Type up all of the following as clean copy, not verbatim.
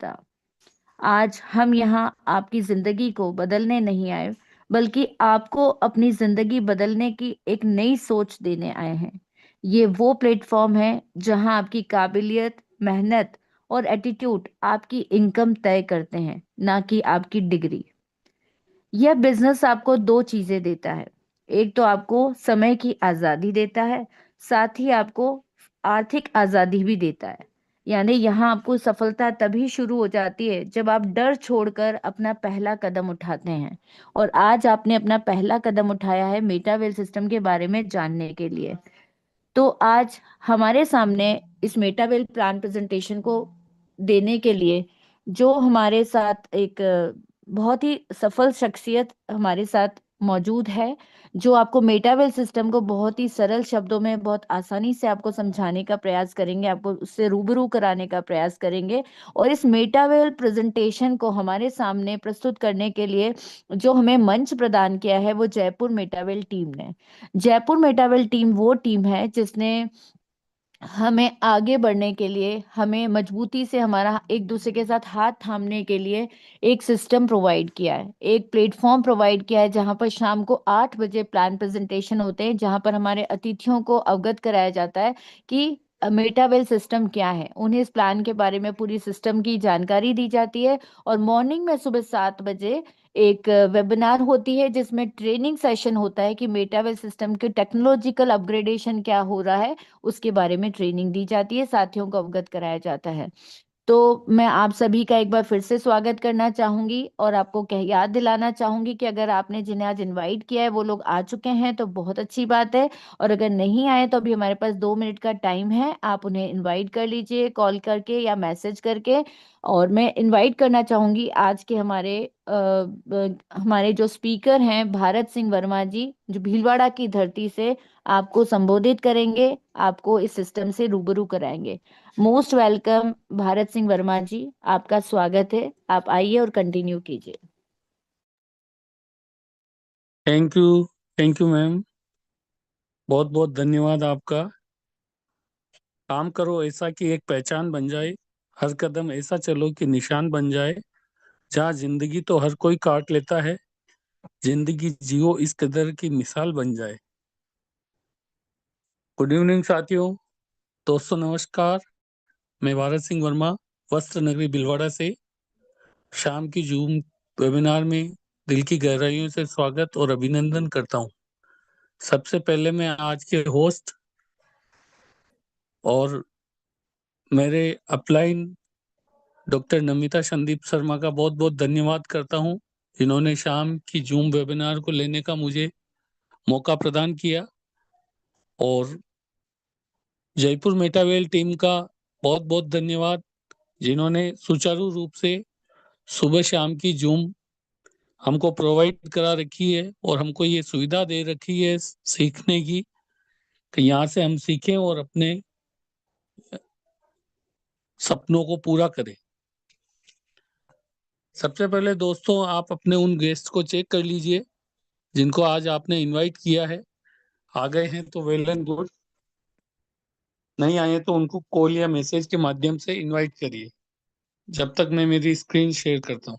था। आज हम यहाँ आपकी जिंदगी को बदलने नहीं आए, बल्कि आपको अपनी जिंदगी बदलने की एक नई सोच देने आए हैं। ये वो प्लेटफॉर्म है जहाँ आपकी काबिलियत, मेहनत और एटीट्यूड आपकी इनकम तय करते हैं, ना कि आपकी डिग्री। यह बिजनेस आपको दो चीजें देता है। एक तो आपको समय की आजादी देता है, साथ ही आपको आर्थिक आजादी भी देता है। यानी यहाँ आपको सफलता तभी शुरू हो जाती है जब आप डर छोड़कर अपना पहला कदम उठाते हैं। और आज आपने अपना पहला कदम उठाया है मेटावेल सिस्टम के बारे में जानने के लिए। तो आज हमारे सामने इस मेटावेल प्लान प्रेजेंटेशन को देने के लिए जो हमारे साथ एक बहुत ही सफल शख्सियत हमारे साथ मौजूद है, जो आपको मेटावेल सिस्टम को बहुत ही सरल शब्दों में बहुत आसानी से आपको समझाने का प्रयास करेंगे, आपको उससे रूबरू कराने का प्रयास करेंगे। और इस मेटावेल प्रेजेंटेशन को हमारे सामने प्रस्तुत करने के लिए जो हमें मंच प्रदान किया है वो जयपुर मेटावेल टीम ने। जयपुर मेटावेल टीम वो टीम है जिसने हमें आगे बढ़ने के लिए, हमें मजबूती से हमारा एक दूसरे के साथ हाथ थामने के लिए एक सिस्टम प्रोवाइड किया है, एक प्लेटफॉर्म प्रोवाइड किया है जहां पर शाम को 8 बजे प्लान प्रेजेंटेशन होते हैं, जहां पर हमारे अतिथियों को अवगत कराया जाता है कि मेटावेल सिस्टम क्या है, उन्हें इस प्लान के बारे में पूरी सिस्टम की जानकारी दी जाती है। और मॉर्निंग में सुबह 7 बजे एक वेबिनार होती है जिसमें ट्रेनिंग सेशन होता है कि मेटावेल सिस्टम के टेक्नोलॉजिकल अपग्रेडेशन क्या हो रहा है, उसके बारे में ट्रेनिंग दी जाती है, साथियों को अवगत कराया जाता है। तो मैं आप सभी का एक बार फिर से स्वागत करना चाहूंगी और आपको कह याद दिलाना चाहूंगी कि अगर आपने जिन्हें आज इनवाइट किया है वो लोग आ चुके हैं तो बहुत अच्छी बात है। और अगर नहीं आए तो अभी हमारे पास 2 मिनट का टाइम है, आप उन्हें इनवाइट कर लीजिए कॉल करके या मैसेज करके। और मैं इनवाइट करना चाहूंगी आज के हमारे जो स्पीकर हैं भारत सिंह वर्मा जी, जो भीलवाड़ा की धरती से आपको संबोधित करेंगे, आपको इस सिस्टम से रूबरू कराएंगे। मोस्ट वेलकम भारत सिंह वर्मा जी, आपका स्वागत है, आप आइए और कंटिन्यू कीजिए। Thank you. Thank you ma'am. बहुत बहुत धन्यवाद आपका। काम करो ऐसा कि एक पहचान बन जाए, हर कदम ऐसा चलो कि निशान बन जाए। जहाँ जिंदगी तो हर कोई काट लेता है, जिंदगी जियो इस कदर की मिसाल बन जाए। गुड इवनिंग साथियों, दोस्तों नमस्कार। मैं भारत सिंह वर्मा वस्त्र नगरी भीलवाड़ा से शाम की जूम वेबिनार में दिल की गहराइयों से स्वागत और अभिनंदन करता हूँ। सबसे पहले मैं आज के होस्ट और मेरे अपलाइन डॉक्टर नमिता संदीप शर्मा का बहुत बहुत धन्यवाद करता हूं, जिन्होंने शाम की जूम वेबिनार को लेने का मुझे मौका प्रदान किया। और जयपुर मेटावेल टीम का बहुत बहुत धन्यवाद, जिन्होंने सुचारू रूप से सुबह शाम की जूम हमको प्रोवाइड करा रखी है और हमको ये सुविधा दे रखी है सीखने की, कि यहाँ से हम सीखें और अपने सपनों को पूरा करें। सबसे पहले दोस्तों, आप अपने उन गेस्ट को चेक कर लीजिए जिनको आज आपने इनवाइट किया है। आ गए हैं तो वेल एंड गुड, नहीं आए तो उनको कॉल या मैसेज के माध्यम से इनवाइट करिए जब तक मैं मेरी स्क्रीन शेयर करता हूं।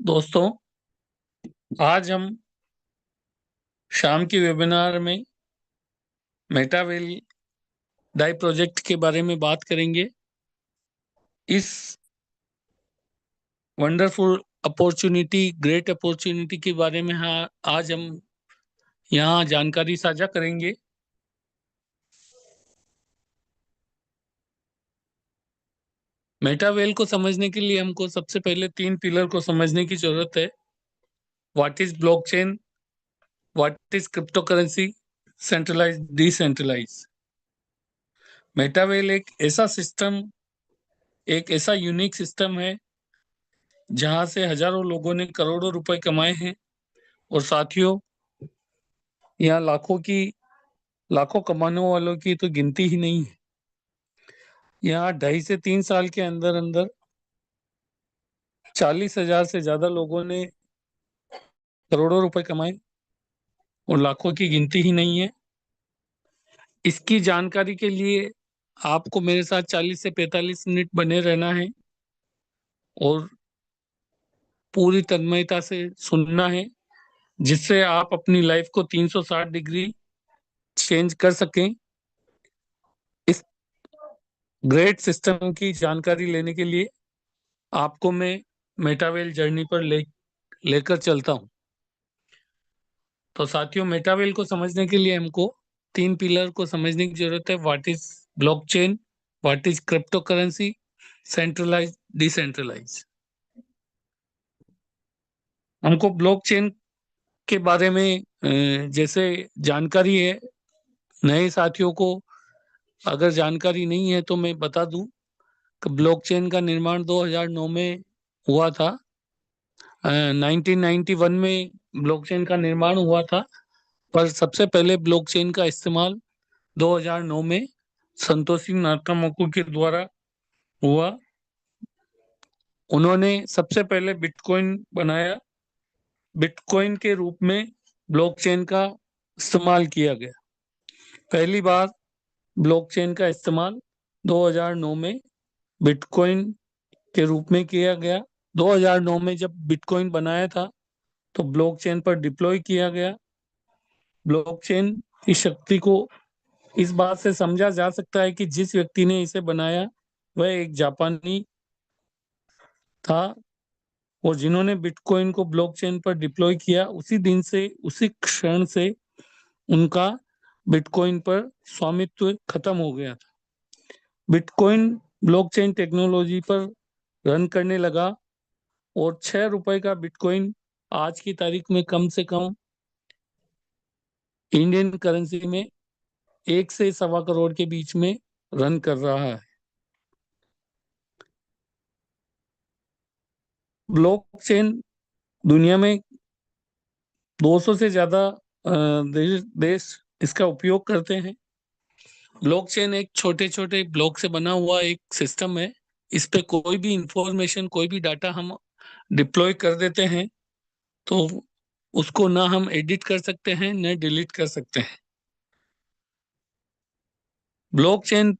दोस्तों, आज हम शाम की वेबिनार में मेटावेल डाई प्रोजेक्ट के बारे में बात करेंगे। इस वंडरफुल अपॉर्चुनिटी, ग्रेट अपॉर्चुनिटी के बारे में आज हम यहाँ जानकारी साझा करेंगे। मेटावेल को समझने के लिए हमको सबसे पहले 3 पिलर को समझने की जरूरत है। What is blockchain, what is crypto currency, centralise decentralize. Metawell एक ऐसा यूनिक सिस्टम है जहां से हजारों लोगों ने करोड़ों रुपए कमाए हैं। और साथियों, यहाँ लाखों कमाने वालों की तो गिनती ही नहीं है। यहाँ 2.5 से 3 साल के अंदर अंदर 40,000 से ज्यादा लोगों ने करोड़ों रुपए कमाए और लाखों की गिनती ही नहीं है। इसकी जानकारी के लिए आपको मेरे साथ 40 से 45 मिनट बने रहना है और पूरी तन्मयता से सुनना है, जिससे आप अपनी लाइफ को 360 डिग्री चेंज कर सकें। इस ग्रेट सिस्टम की जानकारी लेने के लिए आपको मैं मेटावेल जर्नी पर लेकर चलता हूं। तो साथियों, मेटावेल को समझने के लिए हमको 3 पिलर को समझने की जरूरत है। What is blockchain, what is crypto currency, centralise, decentralise. हमको ब्लॉकचेन के बारे में जैसे जानकारी है, नए साथियों को अगर जानकारी नहीं है तो मैं बता दूं कि ब्लॉकचेन का निर्माण 2009 में हुआ था। 1991 में ब्लॉकचेन का निर्माण हुआ था, पर सबसे पहले ब्लॉकचेन का इस्तेमाल 2009 में संतोषी नाकामोटो के द्वारा हुआ। उन्होंने सबसे पहले बिटकॉइन बनाया। बिटकॉइन के रूप में ब्लॉकचेन का इस्तेमाल किया गया। पहली बार ब्लॉकचेन का इस्तेमाल 2009 में बिटकॉइन के रूप में किया गया। 2009 में जब बिटकॉइन बनाया था तो ब्लॉकचेन पर डिप्लॉय किया गया। ब्लॉकचेन की शक्ति को इस बात से समझा जा सकता है कि जिस व्यक्ति ने इसे बनाया वह एक जापानी था, और जिन्होंने बिटकॉइन को ब्लॉकचेन पर डिप्लॉय किया उसी दिन से, उसी क्षण से उनका बिटकॉइन पर स्वामित्व खत्म हो गया था। बिटकॉइन ब्लॉकचेन टेक्नोलॉजी पर रन करने लगा और 6 रुपए का बिटकॉइन आज की तारीख में कम से कम इंडियन करेंसी में 1 से 1.25 करोड़ के बीच में रन कर रहा है। ब्लॉकचेन दुनिया में 200 से ज्यादा देश इसका उपयोग करते हैं। ब्लॉकचेन एक छोटे छोटे ब्लॉक से बना हुआ एक सिस्टम है। इस पे कोई भी इंफॉर्मेशन, कोई भी डाटा हम डिप्लॉय कर देते हैं तो उसको ना हम एडिट कर सकते हैं न डिलीट कर सकते हैं। ब्लॉकचेन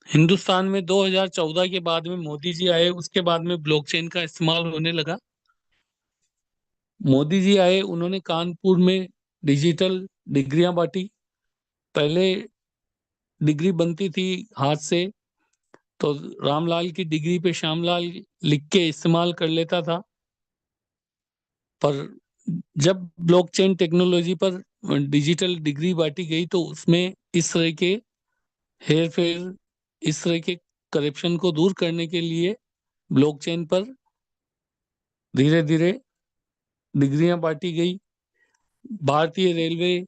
हिंदुस्तान में 2014 के बाद में मोदी जी आए, उसके बाद में ब्लॉकचेन का इस्तेमाल होने लगा। मोदी जी आए, उन्होंने कानपुर में डिजिटल डिग्रियां बांटी। पहले डिग्री बनती थी हाथ से, तो रामलाल की डिग्री पे श्यामलाल लिख के इस्तेमाल कर लेता था। पर जब ब्लॉकचेन टेक्नोलॉजी पर डिजिटल डिग्री बांटी गई तो उसमें इस तरह के हेर फेर, इस तरह के करप्शन को दूर करने के लिए ब्लॉकचेन पर धीरे धीरे डिग्रियां बांटी गई। भारतीय रेलवे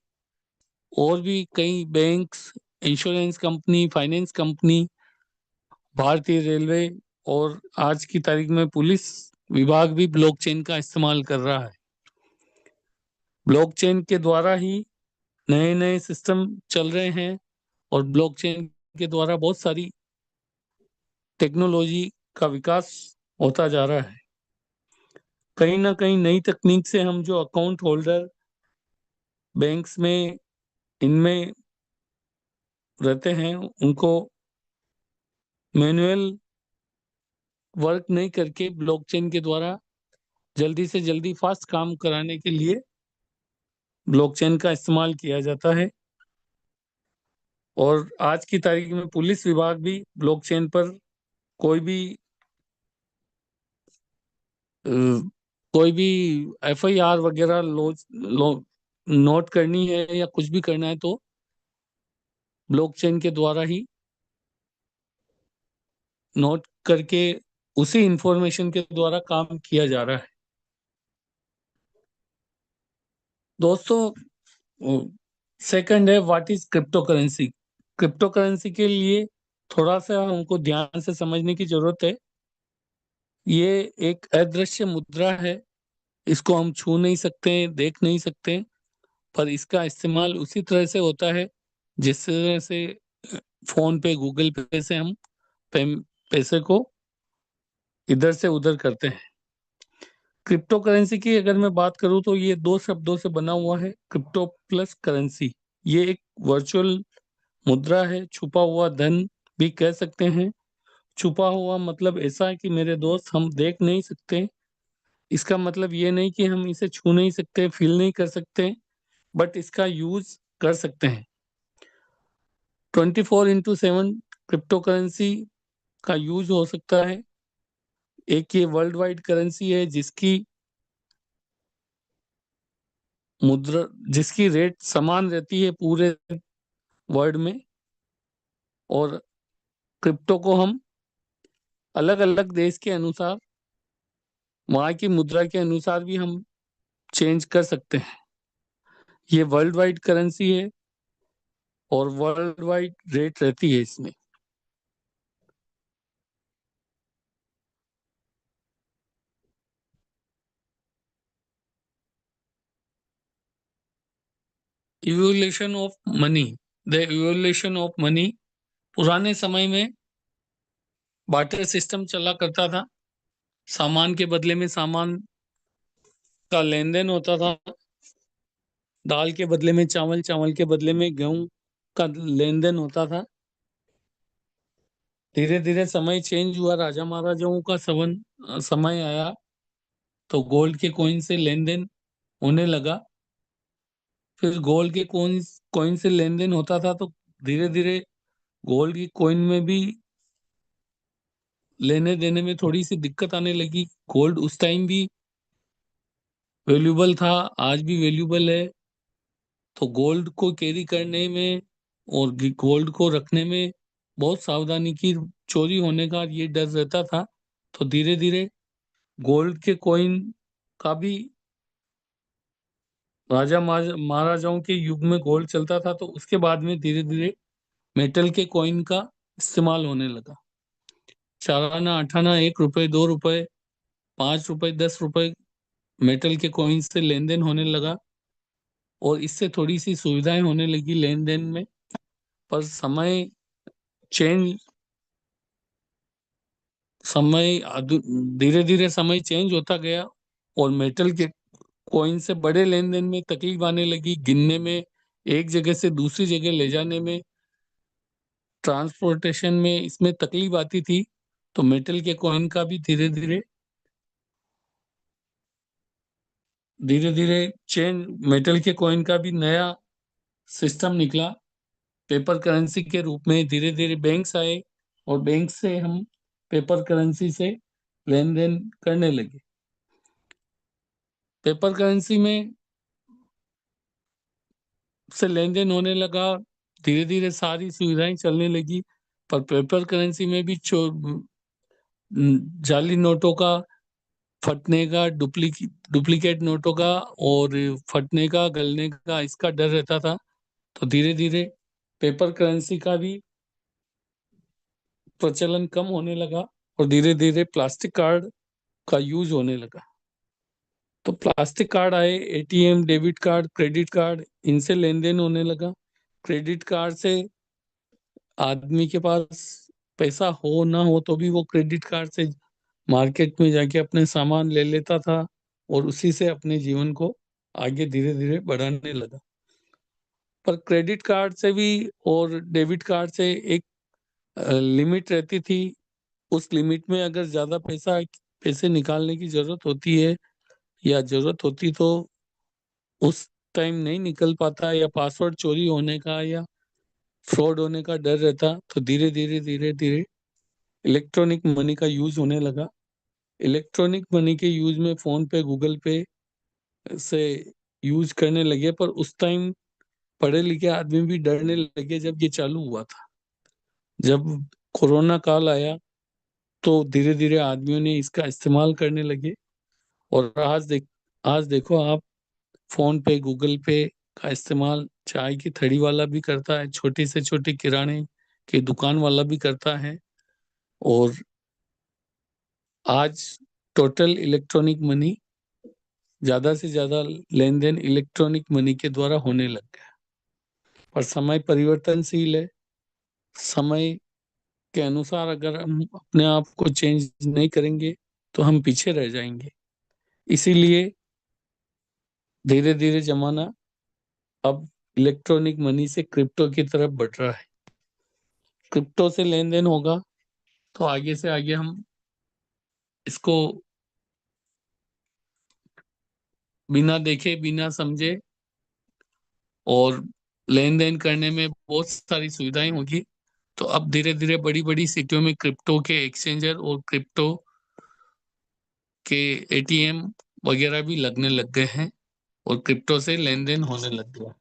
और भी कई banks, insurance company, finance company, भारतीय रेलवे और आज की तारीख में पुलिस विभाग भी ब्लॉकचेन का इस्तेमाल कर रहा है। ब्लॉकचेन के द्वारा ही नए नए सिस्टम चल रहे हैं और ब्लॉकचेन के द्वारा बहुत सारी टेक्नोलॉजी का विकास होता जा रहा है। कहीं ना कहीं नई तकनीक से हम जो अकाउंट होल्डर बैंक्स में इनमें रहते हैं उनको मैनुअल वर्क नहीं करके ब्लॉकचेन के द्वारा जल्दी से जल्दी फास्ट काम कराने के लिए ब्लॉकचेन का इस्तेमाल किया जाता है। और आज की तारीख में पुलिस विभाग भी ब्लॉकचेन पर कोई भी अ, कोई भी एफआईआर वगैरह नोट करनी है या कुछ भी करना है तो ब्लॉकचेन के द्वारा ही नोट करके उसी इंफॉर्मेशन के द्वारा काम किया जा रहा है। दोस्तों, सेकंड है what is crypto currency. Crypto currency के लिए थोड़ा सा हमको ध्यान से समझने की जरूरत है। ये एक अदृश्य मुद्रा है, इसको हम छू नहीं सकते, देख नहीं सकते, पर इसका इस्तेमाल उसी तरह से होता है जिस तरह से फोन पे, गूगल पे से हम पैसे को इधर से उधर करते हैं। क्रिप्टो करेंसी की अगर मैं बात करूं तो ये दो शब्दों से बना हुआ है, क्रिप्टो प्लस करेंसी। ये एक वर्चुअल मुद्रा है, छुपा हुआ धन भी कह सकते हैं। छुपा हुआ मतलब ऐसा है कि मेरे दोस्त हम देख नहीं सकते, इसका मतलब ये नहीं कि हम इसे छू नहीं सकते, फील नहीं कर सकते, बट इसका यूज कर सकते हैं। 24/7 क्रिप्टो करेंसी का यूज हो सकता है। एक ये वर्ल्ड वाइड करेंसी है मुद्रा जिसकी रेट समान रहती है पूरे वर्ल्ड में, और क्रिप्टो को हम अलग अलग देश के अनुसार, वहाँ की मुद्रा के अनुसार भी हम चेंज कर सकते हैं। ये वर्ल्ड वाइड करेंसी है और वर्ल्ड वाइड रेट रहती है इसमें। Evolution of money. The evolution of money. पुराने समय में बार्टर सिस्टम चला करता था। सामान के बदले में सामान का लेन देन होता था। दाल के बदले में चावल, चावल के बदले में गेहूं का लेन देन होता था। धीरे धीरे समय चेंज हुआ, राजा महाराजाओं का समय आया, तो गोल्ड के कॉइन से लेन देन होने लगा। फिर गोल्ड के कॉइन कॉइन से लेन देन होता था, तो धीरे धीरे गोल्ड की कॉइन में भी लेने देने में थोड़ी सी दिक्कत आने लगी। गोल्ड उस टाइम भी वैल्यूबल था, आज भी वैल्यूबल है, तो गोल्ड को कैरी करने में और गोल्ड को रखने में बहुत सावधानी की, चोरी होने का ये डर रहता था। तो धीरे धीरे गोल्ड के कॉइन का भी, महाराजाओं के युग में गोल्ड चलता था, तो उसके बाद में धीरे धीरे मेटल के कॉइन का इस्तेमाल होने लगा। चाराना, अठाना, 1 रुपए, 2 रुपए, 5 रुपए, 10 रुपए मेटल के कॉइन से लेन देन होने लगा, और इससे थोड़ी सी सुविधाएं होने लगी लेन देन में। पर चेंज समय धीरे धीरे समय चेंज होता गया, और मेटल के कॉइन से बड़े लेन देन में तकलीफ आने लगी, गिनने में, एक जगह से दूसरी जगह ले जाने में, ट्रांसपोर्टेशन में इसमें तकलीफ आती थी। तो मेटल के कॉइन का भी धीरे धीरे चेंज, मेटल के कॉइन का भी नया सिस्टम निकला। पेपर करेंसी के रूप में धीरे धीरे बैंक्स आए, और बैंक से हम पेपर करेंसी से लेन देन करने लगे। पेपर करेंसी में से लेन देन होने लगा, धीरे धीरे सारी सुविधाएं चलने लगी। पर पेपर करेंसी में भी जाली नोटों का फटने का, डुप्लीकेट नोटों का और फटने का, गलने का, इसका डर रहता था। तो धीरे धीरे पेपर करेंसी का भी प्रचलन कम होने लगा, और धीरे धीरे प्लास्टिक कार्ड का यूज होने लगा। तो प्लास्टिक कार्ड आए, ATM, debit card, credit card, इनसे लेन देन होने लगा। क्रेडिट कार्ड से आदमी के पास पैसा हो ना हो तो भी वो क्रेडिट कार्ड से मार्केट में जाके अपने सामान ले लेता था, और उसी से अपने जीवन को आगे धीरे धीरे बढ़ाने लगा। पर क्रेडिट कार्ड से भी और डेबिट कार्ड से एक लिमिट रहती थी। उस लिमिट में अगर ज्यादा पैसे निकालने की जरूरत होती है, या जरूरत होती तो उस टाइम नहीं निकल पाता, या पासवर्ड चोरी होने का या फ्रॉड होने का डर रहता, तो धीरे धीरे धीरे धीरे इलेक्ट्रॉनिक मनी का यूज होने लगा। इलेक्ट्रॉनिक मनी के यूज में फोन पे, गूगल पे से यूज करने लगे। पर उस टाइम पढ़े लिखे आदमी भी डरने लगे जब ये चालू हुआ था। जब कोरोना काल आया, तो धीरे धीरे आदमियों ने इसका इस्तेमाल करने लगे। और आज देखो आप, फोन पे, गूगल पे का इस्तेमाल चाय की थड़ी वाला भी करता है, छोटी से छोटी किराने की दुकान वाला भी करता है, और आज टोटल इलेक्ट्रॉनिक मनी, ज्यादा से ज्यादा लेन देन इलेक्ट्रॉनिक मनी के द्वारा होने लग गया। पर समय परिवर्तनशील है। समय के अनुसार अगर हम अपने आप को चेंज नहीं करेंगे तो हम पीछे रह जाएंगे। इसीलिए धीरे धीरे जमाना अब इलेक्ट्रॉनिक मनी से क्रिप्टो की तरफ बढ़ रहा है। क्रिप्टो से लेन देन होगा तो आगे से आगे हम इसको बिना देखे बिना समझे और लेन देन करने में बहुत सारी सुविधाएं होगी। तो अब धीरे धीरे बड़ी बड़ी सिटियों में क्रिप्टो के एक्सचेंजर और क्रिप्टो के एटीएम वगैरह भी लगने लग गए हैं और क्रिप्टो से लेन देन होने लग गया।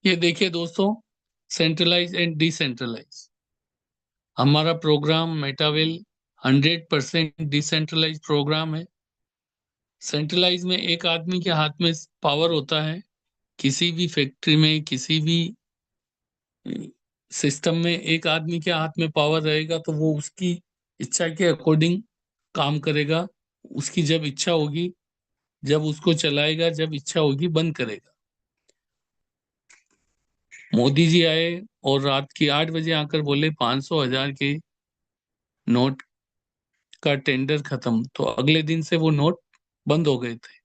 ये देखिए दोस्तों, सेंट्रलाइज एंड डिसेंट्रलाइज। हमारा प्रोग्राम मेटावेल 100% डिसेंट्रलाइज प्रोग्राम है। सेंट्रलाइज में एक आदमी के हाथ में पावर होता है। किसी भी फैक्ट्री में, किसी भी सिस्टम में एक आदमी के हाथ में पावर रहेगा तो वो उसकी इच्छा के अकॉर्डिंग काम करेगा। उसकी जब इच्छा होगी, जब उसको चलाएगा, जब इच्छा होगी बंद करेगा। मोदी जी आए और रात की 8 बजे आकर बोले 500 1000 के नोट का टेंडर खत्म, तो अगले दिन से वो नोट बंद हो गए थे।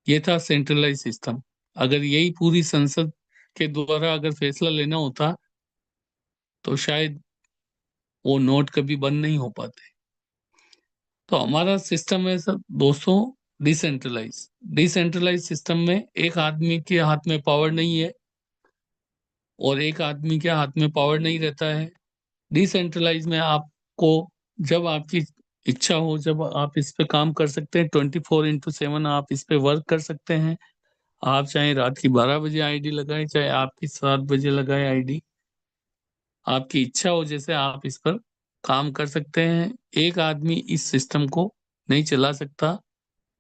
ये था सेंट्रलाइज सिस्टम। अगर यही पूरी संसद के द्वारा अगर फैसला लेना होता तो शायद वो नोट कभी बंद नहीं हो पाते। तो हमारा सिस्टम है सब दोस्तों डिसेंट्रलाइज। डिसेंट्रलाइज सिस्टम में एक आदमी के हाथ में पावर नहीं है और एक आदमी के हाथ में पावर नहीं रहता है। डिसेंट्रलाइज में आपको जब आपकी इच्छा हो, जब आप इस पे काम कर सकते हैं, 24x7 आप इस पे वर्क कर सकते हैं। आप चाहे रात की 12 बजे आईडी लगाए, चाहे आपकी 7 बजे लगाए आईडी, आपकी इच्छा हो जैसे आप इस पर काम कर सकते हैं। एक आदमी इस सिस्टम को नहीं चला सकता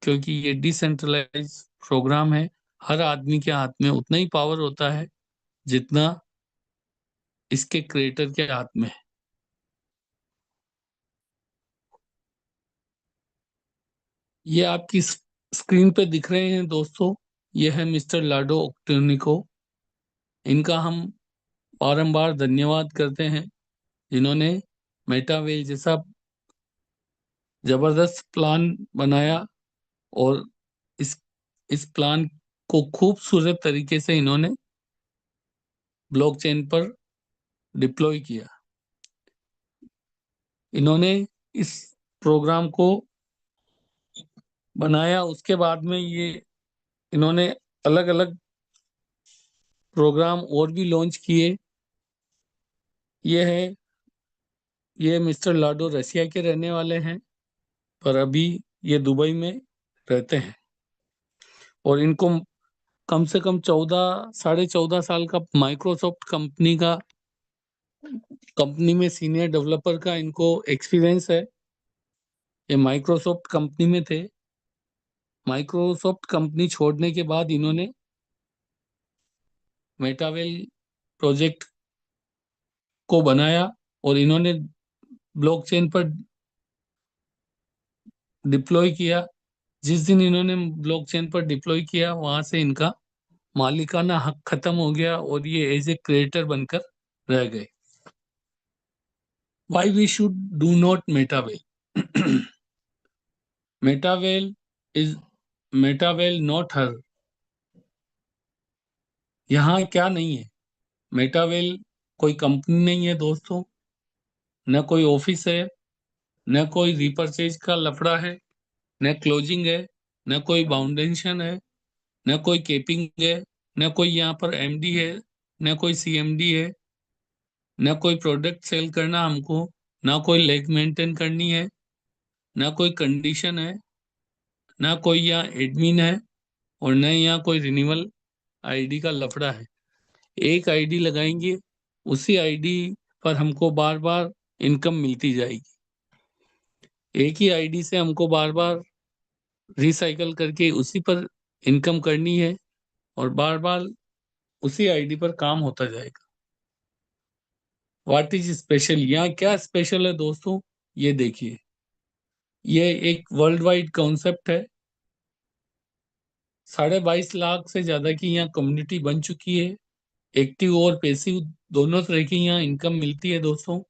क्योंकि ये डिसेंट्रलाइज प्रोग्राम है। हर आदमी के हाथ में उतना ही पावर होता है जितना इसके क्रिएटर के हाथ में है। ये आपकी स्क्रीन पे दिख रहे हैं दोस्तों, ये है मिस्टर लाडो ऑक्टेनिको। इनका हम बारंबार धन्यवाद करते हैं जिन्होंने मेटावेल जैसा जबरदस्त प्लान बनाया और इस इस प्लान को खूबसूरत तरीके से इन्होंने ब्लॉकचेन पर डिप्लॉय किया। इन्होंने इस प्रोग्राम को बनाया, उसके बाद में ये इन्होंने अलग अलग प्रोग्राम और भी लॉन्च किए। ये है, ये मिस्टर लाडो रसिया के रहने वाले हैं पर अभी ये दुबई में रहते हैं और इनको कम से कम 14 साढ़े 14 साल का माइक्रोसॉफ्ट कंपनी में सीनियर डेवलपर का इनको एक्सपीरियंस है। ये माइक्रोसॉफ्ट कंपनी में थे। माइक्रोसॉफ्ट कंपनी छोड़ने के बाद इन्होंने मेटावेल प्रोजेक्ट को बनाया और इन्होंने ब्लॉकचेन पर डिप्लॉय किया। जिस दिन इन्होंने ब्लॉकचेन पर डिप्लॉय किया वहां से इनका मालिकाना हक खत्म हो गया और ये एज ए क्रिएटर बनकर रह गए। Why we should do not Metawell? Metawell is Metawell not her. यहाँ क्या नहीं है, मेटावेल कोई कंपनी नहीं है दोस्तों, न कोई ऑफिस है, न कोई रिपर्चेज का लफड़ा है, न क्लोजिंग है, न कोई बाउंडेशन है, न कोई केपिंग है, न कोई यहाँ पर एमडी है, न कोई सीएमडी है, न कोई प्रोडक्ट सेल करना हमको, न कोई लेग मेंटेन करनी है, न कोई कंडीशन है, न कोई यहाँ एडमिन है और न यहाँ कोई रिन्यूअल आईडी का लफड़ा है। एक आईडी लगाएंगे, उसी आईडी पर हमको बार बार इनकम मिलती जाएगी। एक ही आईडी से हमको बार बार रिसाइकल करके उसी पर इनकम करनी है और बार बार उसी आईडी पर काम होता जाएगा। What is special? यहाँ क्या स्पेशल है दोस्तों? ये देखिए, ये एक वर्ल्ड वाइड कॉन्सेप्ट है। 22.5 लाख से ज्यादा की यहाँ कम्युनिटी बन चुकी है। एक्टिव और पैसिव दोनों तरह की यहाँ इनकम मिलती है दोस्तों।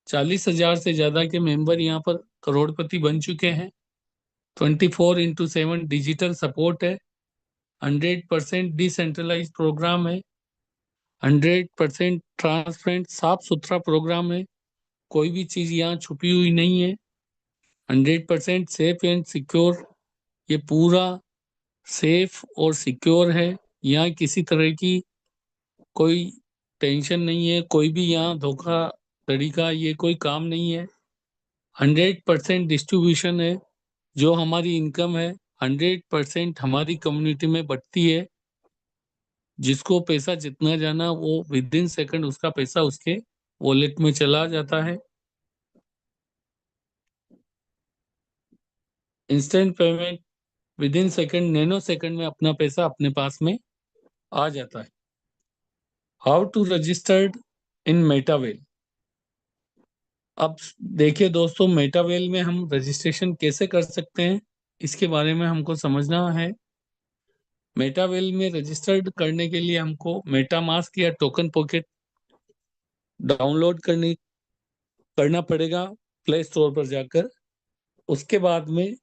40,000 से ज्यादा के मेंबर यहाँ पर करोड़पति बन चुके हैं। 24/7 डिजिटल सपोर्ट है। 100% डिसेंट्रलाइज प्रोग्राम है। 100% ट्रांसपेरेंट साफ सुथरा प्रोग्राम है। कोई भी चीज यहाँ छुपी हुई नहीं है। 100% सेफ एंड सिक्योर। ये पूरा सेफ और सिक्योर है। यहाँ किसी तरह की कोई टेंशन नहीं है। कोई भी यहाँ धोखाधड़ी का ये कोई काम नहीं है। 100% डिस्ट्रीब्यूशन है। जो हमारी इनकम है 100% हमारी कम्युनिटी में बंटती है। जिसको पैसा जितना जाना वो विद इन सेकंड उसका पैसा उसके वॉलेट में चला जाता है। Instant payment with in second, nano second में अपना पैसा अपने पास में आ जाता है। How to registered in Metawell. अब देखिए दोस्तों, मेटावेल में हम रजिस्ट्रेशन कैसे कर सकते हैं, इसके बारे में हमको समझना है। मेटावेल में रजिस्टर्ड करने के लिए हमको मेटामास्क या टोकन पॉकेट डाउनलोड करना पड़ेगा प्ले स्टोर पर जाकर। उसके बाद में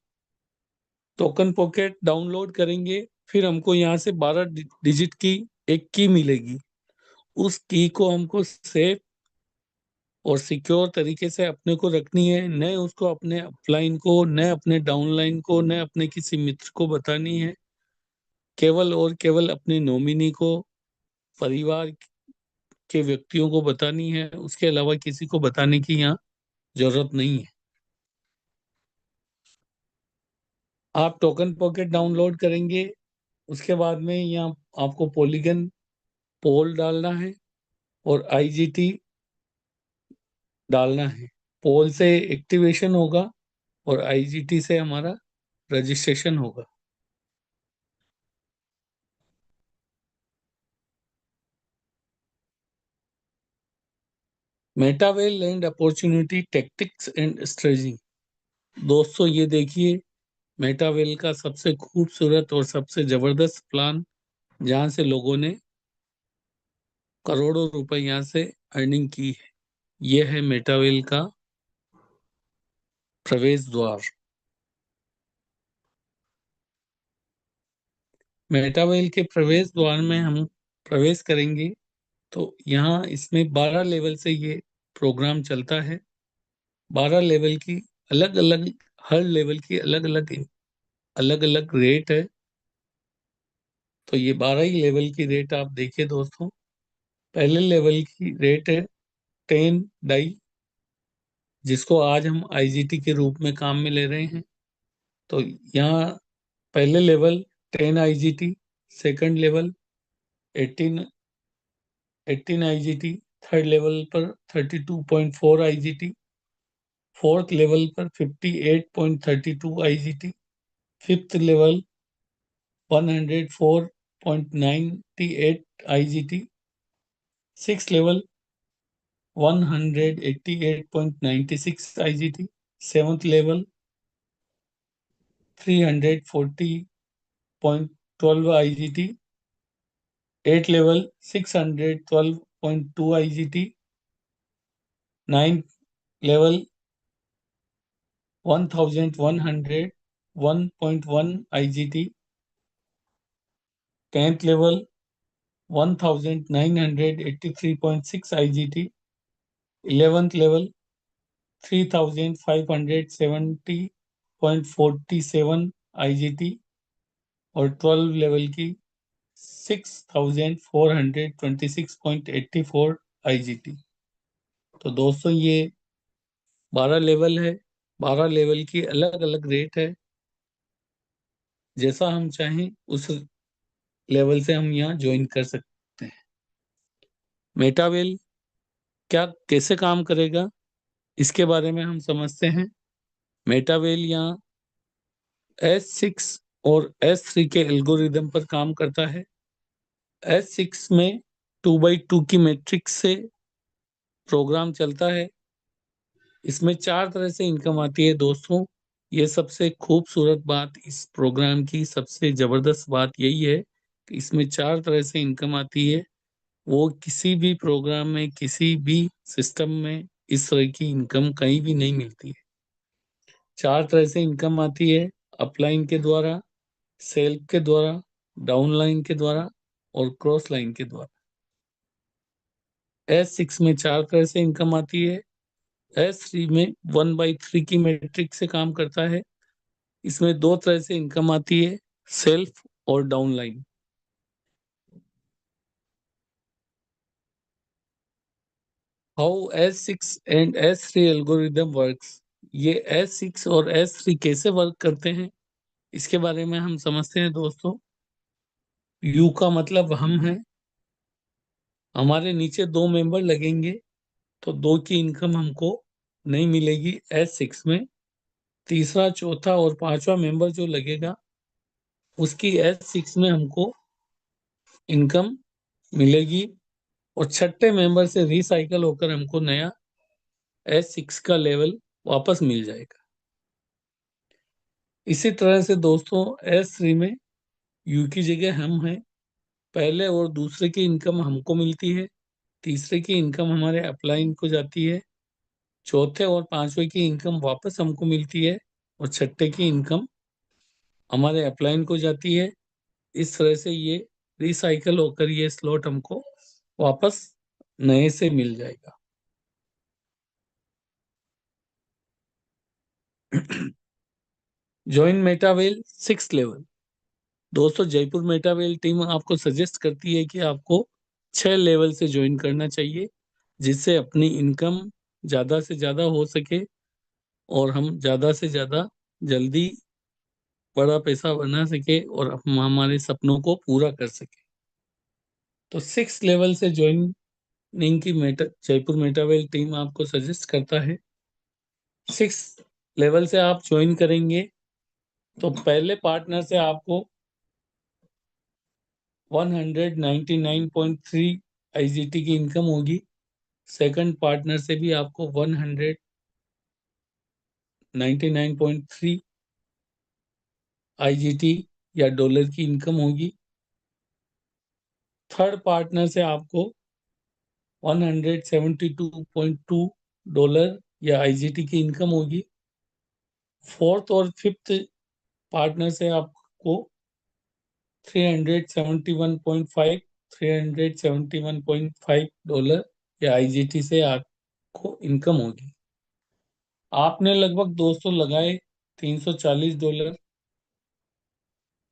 टोकन पॉकेट डाउनलोड करेंगे। फिर हमको यहाँ से 12 डिजिट की एक की मिलेगी। उस की को हमको सेफ और सिक्योर तरीके से अपने को रखनी है। न उसको अपने अपलाइन को, न अपने डाउनलाइन को, न अपने किसी मित्र को बतानी है। केवल और केवल अपने नॉमिनी को, परिवार के व्यक्तियों को बतानी है। उसके अलावा किसी को बताने की यहाँ जरूरत नहीं है। आप टोकन पॉकेट डाउनलोड करेंगे। उसके बाद में यहाँ आपको पॉलीगन पोल डालना है और आईजीटी डालना है। पोल से एक्टिवेशन होगा और आईजीटी से हमारा रजिस्ट्रेशन होगा। Metawell land opportunity tactics and strategy. दोस्तों ये देखिए, मेटावेल का सबसे खूबसूरत और सबसे जबरदस्त प्लान, जहां से लोगों ने करोड़ों रुपए यहाँ से अर्निंग की है। यह है मेटावेल का प्रवेश द्वार। मेटावेल के प्रवेश द्वार में हम प्रवेश करेंगे तो यहाँ इसमें 12 लेवल से ये प्रोग्राम चलता है। 12 लेवल की अलग अलग, हर लेवल की अलग अलग अलग अलग रेट है। तो ये 12 ही लेवल की रेट आप देखिए दोस्तों। पहले लेवल की रेट है 10 डाई, जिसको आज हम आईजीटी के रूप में काम में ले रहे हैं। तो यहाँ पहले level 10 IGT, second level 18 18 IGT, third level पर 32.4 आईजीटी, फोर्थ लेवल पर 58.32 IGT, fifth level 104.98 IGT, six level 188.96 IGT, seventh level 340.12 IGT, eight level 612.2 IGT, ninth level 1101.1 IGT, tenth level 1983.6 IGT, 11th level 3570.47 IGT और 12 level की 6426.84 IGT। तो दोस्तों ये 12 level है। 12 level की अलग अलग रेट है। जैसा हम चाहें उस लेवल से हम यहाँ ज्वाइन कर सकते हैं। मेटावेल क्या कैसे काम करेगा, इसके बारे में हम समझते हैं। मेटावेल यहाँ S6 और S3 के एल्गोरिदम पर काम करता है। S6 में 2x2 की मैट्रिक्स से प्रोग्राम चलता है। इसमें 4 तरह से इनकम आती है दोस्तों। ये सबसे खूबसूरत बात इस प्रोग्राम की, सबसे जबरदस्त बात यही है कि इसमें 4 तरह से इनकम आती है। वो किसी भी प्रोग्राम में, किसी भी सिस्टम में इस तरह की इनकम कहीं भी नहीं मिलती है। 4 तरह से इनकम आती है: अपलाइन के द्वारा, सेल्फ के द्वारा, डाउनलाइन के द्वारा और क्रॉस लाइन के द्वारा। S6 में 4 तरह से इनकम आती है। S3 में 1/3 की मैट्रिक से काम करता है। इसमें 2 तरह से इनकम आती है: सेल्फ और downline. How S6 and S3 algorithm works. ये S6 और S3 कैसे वर्क करते हैं, इसके बारे में हम समझते हैं दोस्तों। U का मतलब हम हैं। हमारे नीचे 2 मेंबर लगेंगे तो 2 की इनकम हमको नहीं मिलेगी S6 में। तीसरा, चौथा और पांचवा मेंबर जो लगेगा उसकी S6 में हमको इनकम मिलेगी। और छठे मेंबर से रिसाइकल होकर हमको नया S6 का लेवल वापस मिल जाएगा। इसी तरह से दोस्तों S3 में यू की जगह हम हैं। पहले और दूसरे की इनकम हमको मिलती है। तीसरे की इनकम हमारे अपलाइन को जाती है। चौथे और पांचवे की इनकम वापस हमको मिलती है। और छठे की इनकम हमारे अपलाइन को जाती है। इस तरह से ये रिसाइकल होकर ये स्लॉट हमको वापस नए से मिल जाएगा। Join Metawell 6 level. दोस्तों जयपुर मेटावेल टीम आपको सजेस्ट करती है कि आपको 6 लेवल से ज्वाइन करना चाहिए, जिससे अपनी इनकम ज़्यादा से ज़्यादा हो सके और हम ज़्यादा से ज़्यादा जल्दी बड़ा पैसा बना सके और हम हमारे सपनों को पूरा कर सके। तो 6 लेवल से ज्वाइनिंग की जयपुर मेटावेल टीम आपको सजेस्ट करता है। 6 लेवल से आप ज्वाइन करेंगे तो पहले पार्टनर से आपको 199.3 IGT की इनकम होगी। सेकंड पार्टनर से भी आपको 199.3 IGT या डॉलर की इनकम होगी। थर्ड पार्टनर से आपको 172.2 डॉलर या IGT की इनकम होगी। फोर्थ और फिफ्थ पार्टनर से आपको 371.5 371.5 डॉलर या IGT से आपको इनकम होगी। आपने लगभग 200 लगाए, $340,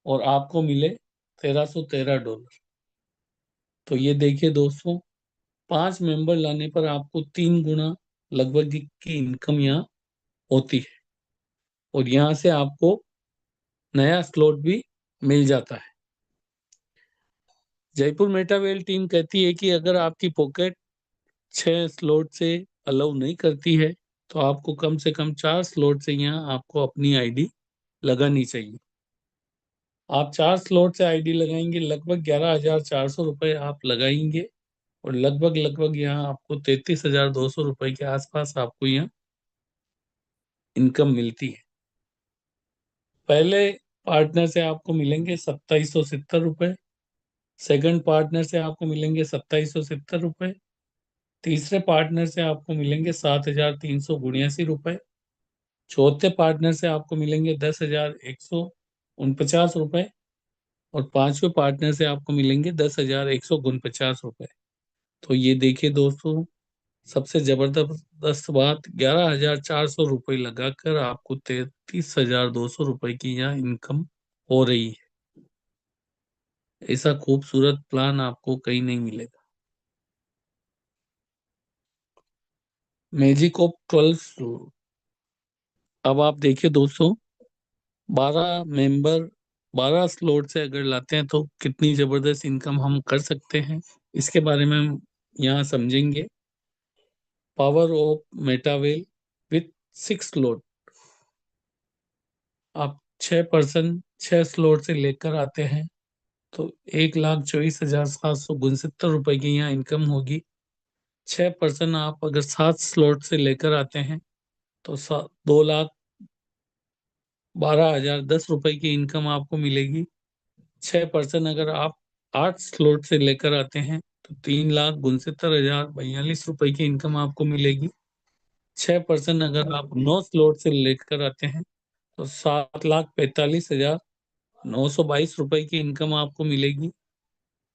और आपको मिले $1313। तो ये देखिए दोस्तों, 5 मेंबर लाने पर आपको 3 गुना लगभग की इनकम यहाँ होती है। और यहाँ से आपको नया स्लॉट भी मिल जाता है। जयपुर मेटावेल टीम कहती है कि अगर आपकी पॉकेट 6 स्लॉट से अलाउ नहीं करती है तो आपको कम से कम 4 स्लॉट से यहाँ आपको अपनी आईडी लगानी चाहिए। आप 4 स्लॉट से आईडी लगाएंगे, लगभग 11,400 रुपये आप लगाएंगे और लगभग लगभग यहाँ आपको 33,200 रुपये के आसपास आपको यहाँ इनकम मिलती है। पहले पार्टनर से आपको मिलेंगे 2,770 रुपये। सेकंड पार्टनर से आपको मिलेंगे 2,770 रुपये। तीसरे पार्टनर से आपको मिलेंगे 7,379 रुपये। चौथे पार्टनर से आपको मिलेंगे 10,149 रुपये। और पांचवें पार्टनर से आपको मिलेंगे 10,149 रुपये। तो ये देखिए दोस्तों, सबसे जबरदस्त बात, 11,400 रुपये लगाकर आपको 33,200 रुपये की यहाँ इनकम हो रही है। ऐसा खूबसूरत प्लान आपको कहीं नहीं मिलेगा। Magic of 12। अब आप देखिए दोस्तों, 12 मेंबर 12 स्लॉट से अगर लाते हैं तो कितनी जबरदस्त इनकम हम कर सकते हैं, इसके बारे में हम यहाँ समझेंगे। Power of Metawell with 6 slot. आप 6 स्लॉट से लेकर आते हैं तो 1,24,769 रुपये की यहाँ इनकम होगी। 6 आप अगर 7 स्लॉट से लेकर आते हैं तो 2,12,010 रुपए की इनकम आपको मिलेगी। 6% अगर आप 8 स्लॉट से लेकर आते हैं तो 3,69,042 की इनकम आपको मिलेगी। 6% अगर आप 9 स्लॉट से लेकर आते हैं तो 7,45,922 की इनकम आपको मिलेगी।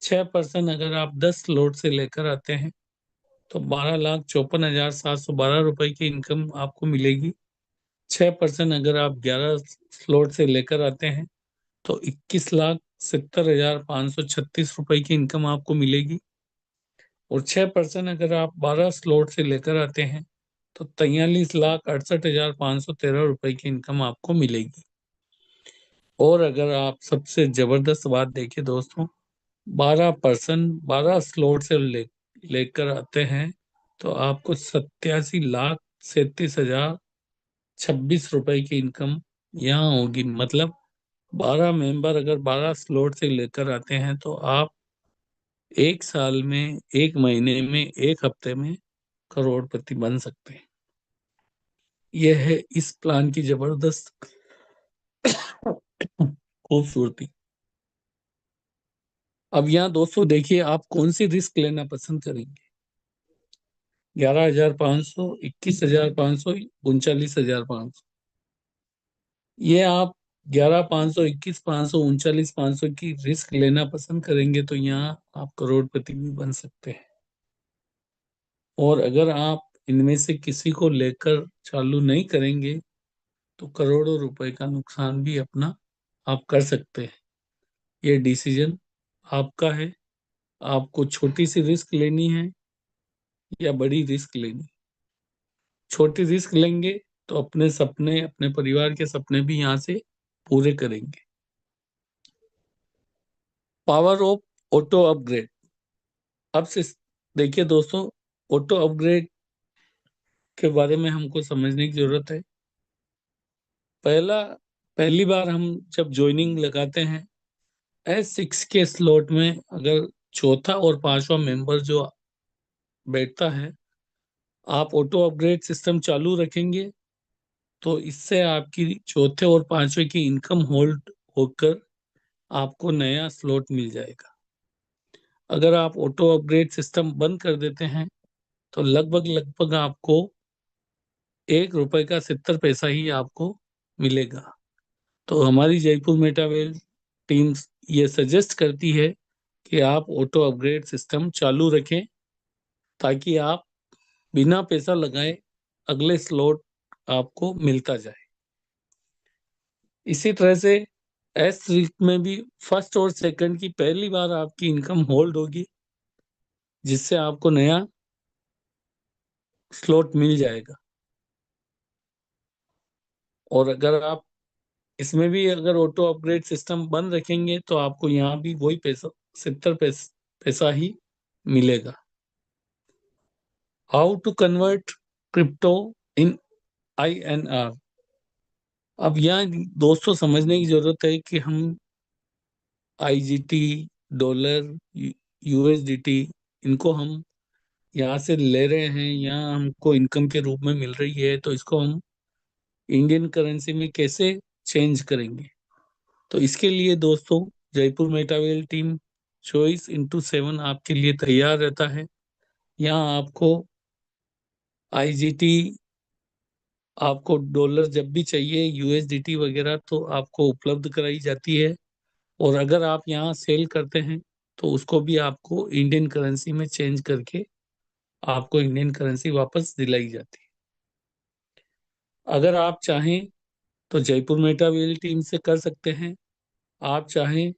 6% अगर आप 10 स्लॉट से लेकर आते हैं तो 12,54,712 की इनकम आपको मिलेगी। 6% अगर आप 11 स्लॉट से लेकर आते हैं तो 21,70,536 की इनकम आपको मिलेगी। और 6% अगर आप 12 स्लॉट से लेकर आते हैं तो 43,68,513 की इनकम आपको मिलेगी। और अगर आप सबसे जबरदस्त बात देखिए दोस्तों, 12 स्लॉट से लेकर आते हैं तो आपको 87,37,026 की इनकम यहाँ होगी। मतलब 12 मेंबर अगर 12 स्लॉट से लेकर आते हैं तो आप एक साल में, एक महीने में, एक हफ्ते में करोड़पति बन सकते हैं। यह है इस प्लान की जबरदस्त खूबसूरती। अब यहाँ दोस्तों देखिए, आप कौन सी रिस्क लेना पसंद करेंगे? 11,500, 21,500, 39,500। ये आप 11,500, 21,500, 39,500 की रिस्क लेना पसंद करेंगे तो यहाँ आप करोड़पति भी बन सकते हैं। और अगर आप इनमें से किसी को लेकर चालू नहीं करेंगे तो करोड़ों रुपए का नुकसान भी अपना आप कर सकते हैं। ये डिसीजन आपका है। आपको छोटी सी रिस्क लेनी है या बड़ी रिस्क लेनी? छोटी रिस्क लेंगे तो अपने सपने, अपने परिवार के सपने भी यहाँ से पूरे करेंगे। Power of auto upgrade. अब से देखिए दोस्तों, ऑटो अपग्रेड के बारे में हमको समझने की जरूरत है। पहली बार हम जब ज्वाइनिंग लगाते हैं S6 के स्लॉट में, अगर चौथा और पांचवा मेंबर जो बैठता है, आप ऑटो अपग्रेड सिस्टम चालू रखेंगे तो इससे आपकी चौथे और पांचवे की इनकम होल्ड होकर आपको नया स्लॉट मिल जाएगा। अगर आप ऑटो अपग्रेड सिस्टम बंद कर देते हैं तो लगभग लगभग आपको ₹1 का 70 ही आपको मिलेगा। तो हमारी जयपुर मेटावेल टीम ये सजेस्ट करती है कि आप ऑटो अपग्रेड सिस्टम चालू रखें ताकि आप बिना पैसा लगाए अगले स्लॉट आपको मिलता जाए। इसी तरह से S3 में भी फर्स्ट और सेकंड की पहली बार आपकी इनकम होल्ड होगी, जिससे आपको नया स्लॉट मिल जाएगा। और अगर आप इसमें भी अगर ऑटो अपग्रेड सिस्टम बंद रखेंगे तो आपको यहाँ भी वही पैसा, 70 पैसा ही मिलेगा। How to convert crypto in INR। अब यहाँ दोस्तों समझने की जरूरत है कि हम IGT, डॉलर, USDT, इनको हम यहाँ से ले रहे हैं, यहाँ हमको इनकम के रूप में मिल रही है, तो इसको हम इंडियन करेंसी में कैसे चेंज करेंगे? तो इसके लिए दोस्तों जयपुर मेटावेल टीम 24x7 आपके लिए तैयार रहता है। यहाँ आपको IGT, आपको डॉलर जब भी चाहिए, USDT वगैरह तो आपको उपलब्ध कराई जाती है। और अगर आप यहाँ सेल करते हैं तो उसको भी आपको इंडियन करेंसी में चेंज करके आपको इंडियन करेंसी वापस दिलाई जाती है। अगर आप चाहें तो जयपुर मेटावेल टीम से कर सकते हैं। आप चाहें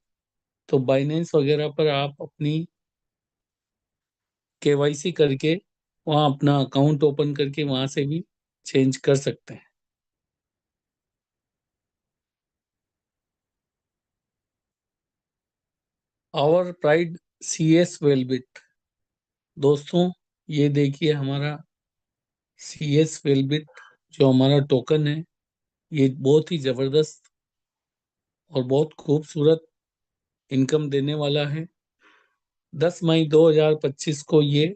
तो बाइनेंस वगैरह पर आप अपनी KYC करके वहाँ अपना अकाउंट ओपन करके वहाँ से भी चेंज कर सकते हैं। आवर प्राइड CS वेलबिट। दोस्तों ये देखिए हमारा CS वेलबिट जो हमारा टोकन है, ये बहुत ही जबरदस्त और बहुत खूबसूरत इनकम देने वाला है। 10 मई 2025 को ये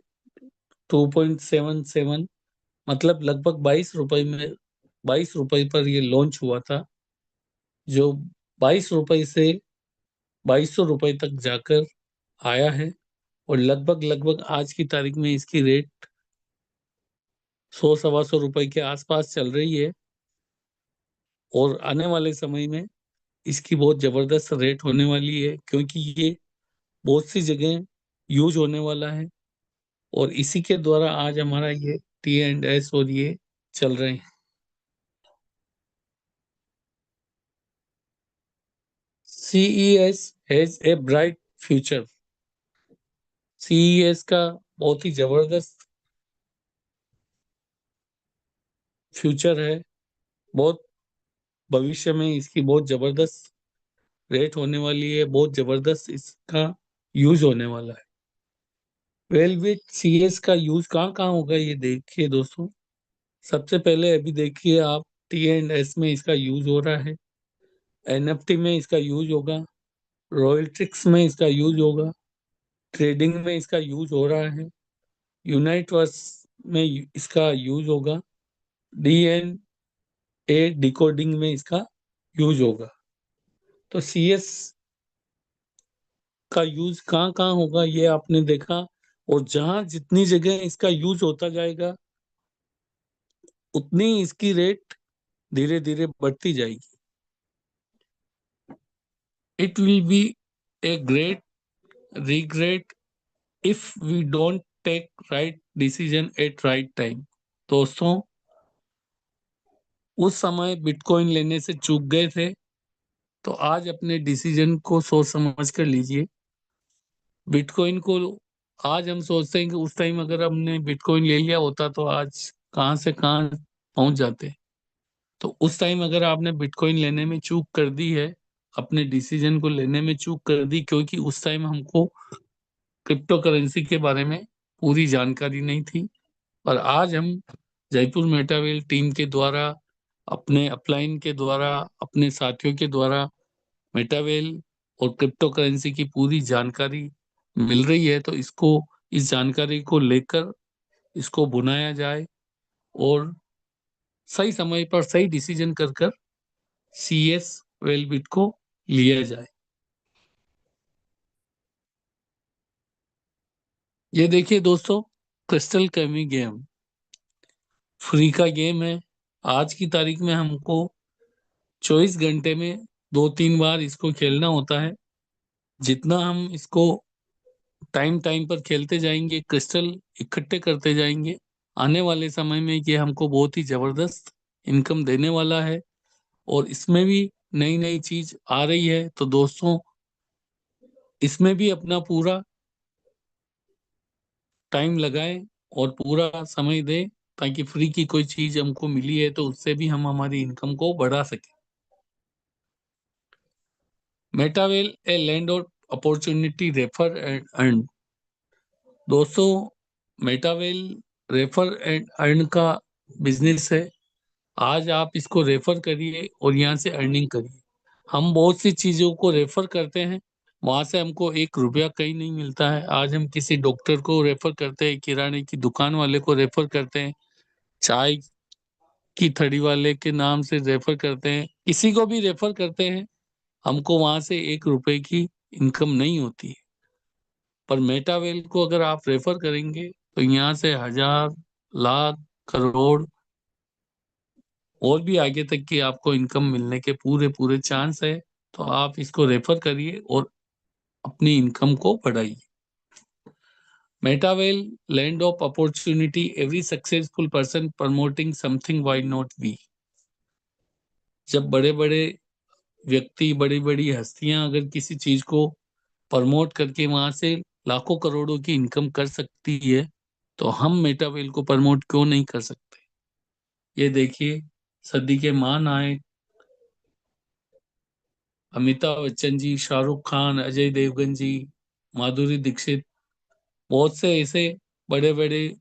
2.77 मतलब लगभग 22 रुपए में, 22 रुपए पर ये लॉन्च हुआ था, जो 22 रुपए से 2200 रुपए तक जाकर आया है। और लगभग लगभग आज की तारीख में इसकी रेट 100 सवा 100 रुपए के आसपास चल रही है। और आने वाले समय में इसकी बहुत जबरदस्त रेट होने वाली है, क्योंकि ये बहुत सी जगह यूज होने वाला है। और इसी के द्वारा आज हमारा ये T&S और ये चल रहे हैं। CES has a bright future. CES का बहुत ही जबरदस्त फ्यूचर है। बहुत भविष्य में इसकी बहुत जबरदस्त रेट होने वाली है, बहुत जबरदस्त इसका यूज होने वाला है। विथ CS का यूज कहाँ कहाँ होगा ये देखिए दोस्तों। सबसे पहले अभी देखिए आप, T&S में इसका यूज हो रहा है, NFT में इसका यूज होगा, रॉयल्टिक्स में इसका यूज होगा, ट्रेडिंग में इसका यूज हो रहा है, यूनाइटवर्स में इसका यूज होगा, DNA डिकोडिंग में इसका यूज होगा। तो CS का यूज कहाँ कहाँ होगा ये आपने देखा। और जहां जितनी जगह इसका यूज होता जाएगा, उतनी इसकी रेट धीरे धीरे बढ़ती जाएगी। It will be a great regret if we don't take right decision at right time. दोस्तों, उस समय बिटकॉइन लेने से चूक गए थे, तो आज अपने डिसीजन को सोच समझ कर लीजिए। बिटकॉइन को आज हम सोचते हैं कि उस टाइम अगर हमने बिटकॉइन ले लिया होता तो आज कहाँ से कहाँ पहुंच जाते। तो उस टाइम अगर आपने बिटकॉइन लेने में चूक कर दी है, अपने डिसीजन को लेने में चूक कर दी, क्योंकि उस टाइम हमको क्रिप्टो करेंसी के बारे में पूरी जानकारी नहीं थी। और आज हम जयपुर मेटावेल टीम के द्वारा, अपने अपलाइन के द्वारा, अपने साथियों के द्वारा मेटावेल और क्रिप्टो करेंसी की पूरी जानकारी मिल रही है। तो इसको, इस जानकारी को लेकर इसको बुनाया जाए और सही समय पर सही डिसीजन कर कर CS वेलबिट को लिया जाए। ये देखिए दोस्तों, क्रिस्टल कैमी गेम फ्री का गेम है। आज की तारीख में हमको 24 घंटे में 2-3 बार इसको खेलना होता है। जितना हम इसको टाइम टाइम पर खेलते जाएंगे, क्रिस्टल इकट्ठे करते जाएंगे, आने वाले समय में ये हमको बहुत ही जबरदस्त इनकम देने वाला है। और इसमें भी नई नई चीज आ रही है। तो दोस्तों, इसमें भी अपना पूरा टाइम लगाएं और पूरा समय दें, ताकि फ्री की कोई चीज हमको मिली है तो उससे भी हम हमारी इनकम को बढ़ा सकें। मेटावेल ए लैंड और अपॉर्चुनिटी रेफर एंड अर्न। दोस्तों, मेटावेल रेफर एंड अर्न का बिजनेस है। आज आप इसको रेफर करिए और यहाँ से अर्निंग करिए। हम बहुत सी चीजों को रेफर करते हैं, वहां से हमको 1 रुपया कहीं नहीं मिलता है। आज हम किसी डॉक्टर को रेफर करते हैं, किराने की दुकान वाले को रेफर करते हैं, चाय की थड़ी वाले के नाम से रेफर करते हैं, किसी को भी रेफर करते हैं, हमको वहां से 1 रुपए की इनकम नहीं होती है। पर मेटावेल को अगर आप रेफर करेंगे तो यहाँ से हजार, लाख, करोड़ और भी आगे तक की आपको इनकम मिलने के पूरे पूरे चांस है। तो आप इसको रेफर करिए और अपनी इनकम को बढ़ाइए। Metawell land of opportunity, every successful person promoting something, why not we. जब बड़े बड़े व्यक्ति, बड़ी बड़ी हस्तियां अगर किसी चीज को प्रमोट करके वहां से लाखों करोड़ों की इनकम कर सकती है, तो हम मेटावेल को प्रमोट क्यों नहीं कर सकते। ये देखिए, सदी के महानायक अमिताभ बच्चन जी, शाहरुख खान, अजय देवगन जी, माधुरी दीक्षित, बहुत से ऐसे बड़े बड़े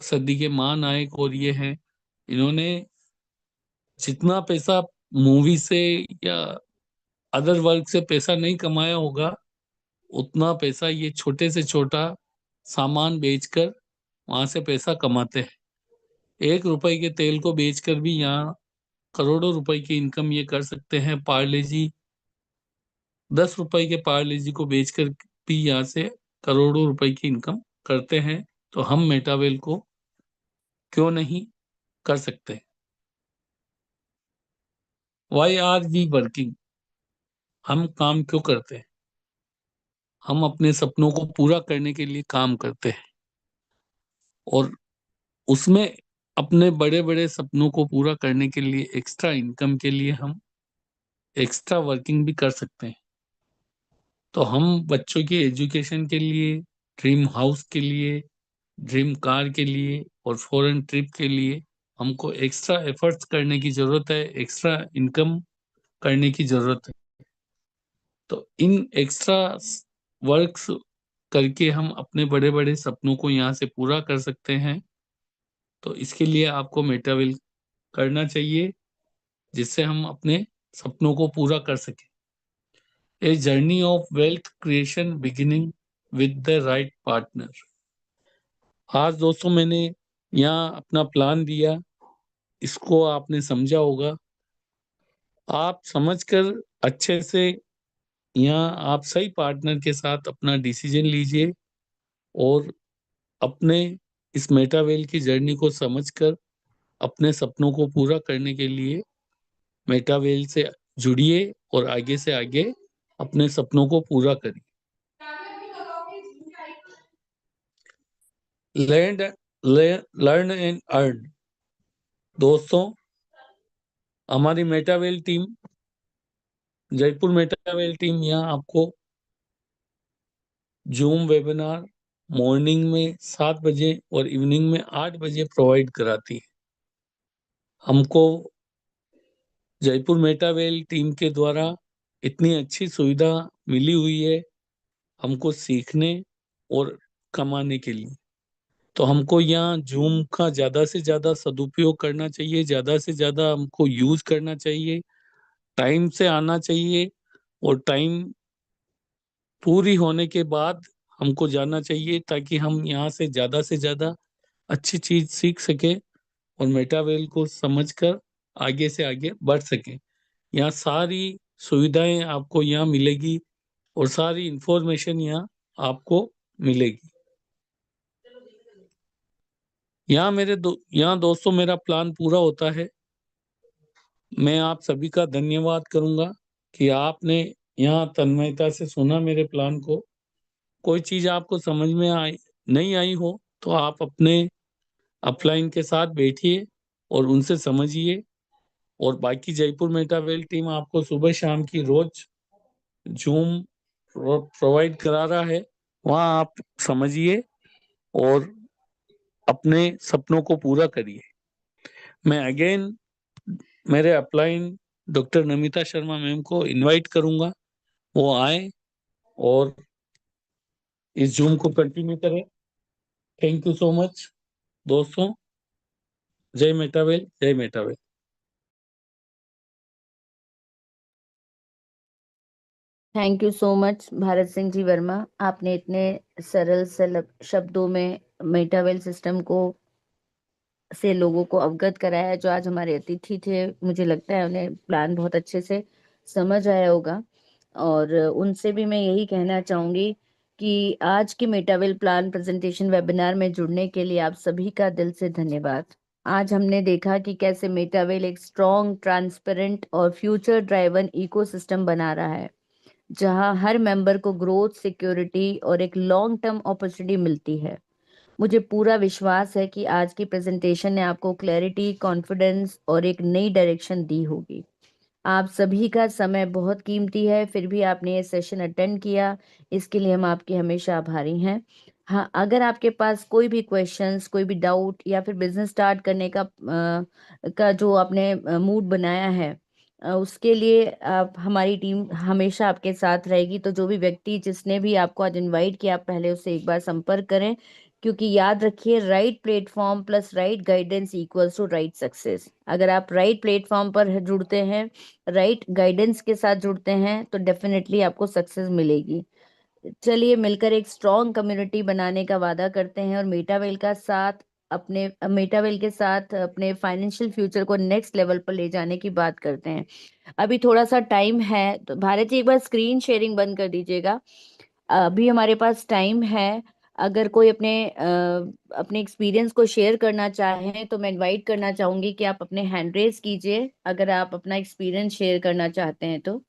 सदी के महानायक और ये हैं, इन्होंने जितना पैसा मूवी से या अदर वर्क से पैसा नहीं कमाया होगा, उतना पैसा ये छोटे से छोटा सामान बेचकर वहां से पैसा कमाते हैं। 1 रुपए के तेल को बेचकर भी यहाँ करोड़ों रुपए की इनकम ये कर सकते हैं। पार्ले जी 10 रुपए के पार्ले जी को बेचकर भी यहाँ से करोड़ों रुपए की इनकम करते हैं। तो हम मेटावेल को क्यों नहीं कर सकते? Why are we working? हम काम क्यों करते हैं? हम अपने सपनों को पूरा करने के लिए काम करते हैं, और उसमें अपने बड़े बड़े सपनों को पूरा करने के लिए एक्स्ट्रा इनकम के लिए हम एक्स्ट्रा वर्किंग भी कर सकते हैं। तो हम बच्चों की एजुकेशन के लिए, ड्रीम हाउस के लिए, ड्रीम कार के लिए और फॉरेन ट्रिप के लिए हमको एक्स्ट्रा एफर्ट्स करने की जरूरत है, एक्स्ट्रा इनकम करने की जरूरत है। तो इन एक्स्ट्रा वर्क्स करके हम अपने बड़े बड़े सपनों को यहाँ से पूरा कर सकते हैं। तो इसके लिए आपको मेटावेल करना चाहिए, जिससे हम अपने सपनों को पूरा कर सकें। A journey of wealth creation beginning with the right partner. आज दोस्तों मैंने यहाँ अपना प्लान दिया, इसको आपने समझा होगा। आप समझकर अच्छे से यहाँ आप सही पार्टनर के साथ अपना डिसीजन लीजिए, और अपने इस मेटावेल की जर्नी को समझकर अपने सपनों को पूरा करने के लिए मेटावेल से जुड़िए और आगे से आगे अपने सपनों को पूरा करिए। Learn learn and earn. दोस्तों, हमारी मेटावेल टीम, जयपुर मेटावेल टीम यहाँ आपको जूम वेबिनार मॉर्निंग में 7 बजे और इवनिंग में 8 बजे प्रोवाइड कराती है। हमको जयपुर मेटावेल टीम के द्वारा इतनी अच्छी सुविधा मिली हुई है हमको सीखने और कमाने के लिए। तो हमको यहाँ जूम का ज़्यादा से ज़्यादा सदुपयोग करना चाहिए, ज़्यादा से ज़्यादा हमको यूज करना चाहिए, टाइम से आना चाहिए, और टाइम पूरी होने के बाद हमको जाना चाहिए, ताकि हम यहाँ से ज़्यादा अच्छी चीज सीख सके और मेटावेल को समझकर आगे से आगे बढ़ सके। यहाँ सारी सुविधाएं आपको यहाँ मिलेगी और सारी इंफॉर्मेशन यहाँ आपको मिलेगी। यहाँ दोस्तों मेरा प्लान पूरा होता है। मैं आप सभी का धन्यवाद करूंगा कि आपने यहाँ तन्मयता से सुना मेरे प्लान को। कोई चीज आपको समझ में नहीं आई हो तो आप अपने अपलाइन के साथ बैठिए और उनसे समझिए, और बाकी जयपुर मेटावेल टीम आपको सुबह शाम की रोज जूम प्रोवाइड करा रहा है, वहाँ आप समझिए और अपने सपनों को पूरा करिए। मैं अगेन मेरे upline doctor Namita Sharma ma'am को इनवाइट करूंगा, वो आए और इस जूम को कंटिन्यू करें। थैंक यू सो मच दोस्तों। जय मेटावेल, जय Metawell. Thank you so much Bharat Singh ji Verma. आपने इतने सरल शब्दों में मेटावेल सिस्टम को से लोगों को अवगत कराया। जो आज हमारे अतिथि थे, मुझे लगता है उन्हें प्लान बहुत अच्छे से समझ आया होगा। और उनसे भी मैं यही कहना चाहूंगी कि आज के मेटावेल प्लान प्रेजेंटेशन वेबिनार में जुड़ने के लिए आप सभी का दिल से धन्यवाद। आज हमने देखा कि कैसे मेटावेल एक स्ट्रॉन्ग, ट्रांसपेरेंट और फ्यूचर ड्राइवन इकोसिस्टम बना रहा है, जहां हर मेंबर को ग्रोथ, सिक्योरिटी और एक लॉन्ग टर्म अपॉर्चुनिटी मिलती है। मुझे पूरा विश्वास है कि आज की प्रेजेंटेशन ने आपको क्लैरिटी, कॉन्फिडेंस और एक नई डायरेक्शन दी होगी। आप सभी का समय बहुत कीमती है, फिर भी आपने ये सेशन अटेंड किया, इसके लिए हम आपके हमेशा आभारी हैं। हाँ, अगर आपके पास कोई भी क्वेश्चंस, कोई भी डाउट, या फिर बिजनेस स्टार्ट करने का जो आपने मूड बनाया है, उसके लिए आप, हमारी टीम हमेशा आपके साथ रहेगी। तो जो भी व्यक्ति जिसने भी आपको आज इनवाइट किया, आप पहले उससे एक बार संपर्क करें, क्योंकि याद रखिए, right platform plus right guidance equals to right success. अगर आप राइट प्लेटफॉर्म पर जुड़ते हैं, राइट गाइडेंस के साथ जुड़ते हैं, तो डेफिनेटली आपको सक्सेस मिलेगी। चलिए मिलकर एक स्ट्रॉन्ग कम्युनिटी बनाने का वादा करते हैं और मेटावेल के साथ अपने फाइनेंशियल फ्यूचर को नेक्स्ट लेवल पर ले जाने की बात करते हैं। अभी थोड़ा सा टाइम है, तो भारत जी एक बार स्क्रीन शेयरिंग बंद कर दीजिएगा। अभी हमारे पास टाइम है। अगर कोई अपने एक्सपीरियंस को शेयर करना चाहें तो मैं इनवाइट करना चाहूंगी कि आप अपने हैंड रेज कीजिए, अगर आप अपना एक्सपीरियंस शेयर करना चाहते हैं तो।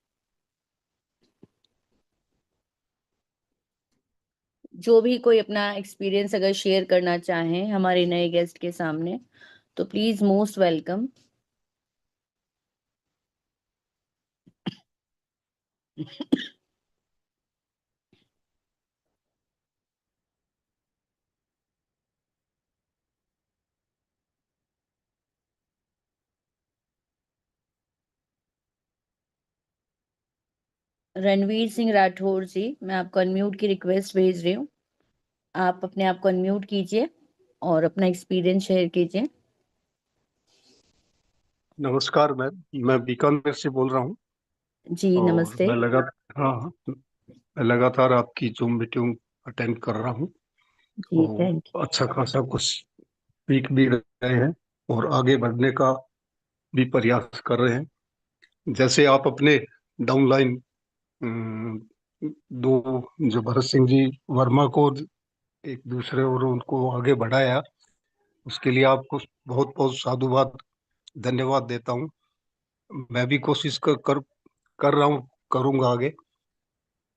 जो भी कोई अपना एक्सपीरियंस अगर शेयर करना चाहें हमारे नए गेस्ट के सामने, तो please most welcome. Ranveer Singh Rathore ji, मैं आपको अनम्यूट की रिक्वेस्ट भेज रही हूँ। आप अपने आप को अनम्यूट कीजिए और अपना एक्सपीरियंस शेयर कीजिए। नमस्कार मैम, मैं बीकानेर से बोल रहा हूँ। जी और नमस्ते। हाँ हाँ, मैं लगातार आपकी जूम मीटिंग अटेंड कर रहा हूँ जी थैंक और अच्छा खासा कुछ सीख भी रहे हैं और आगे बढ़ने का भी प्रयास कर रहे हैं। जैसे आप अपने डाउनलाइन दो जो भरत सिंह जी वर्मा को एक दूसरे और उनको आगे बढ़ाया, उसके लिए आपको बहुत बहुत साधुवाद धन्यवाद देता हूँ। मैं भी कोशिश कर रहा हूँ, करूँगा आगे।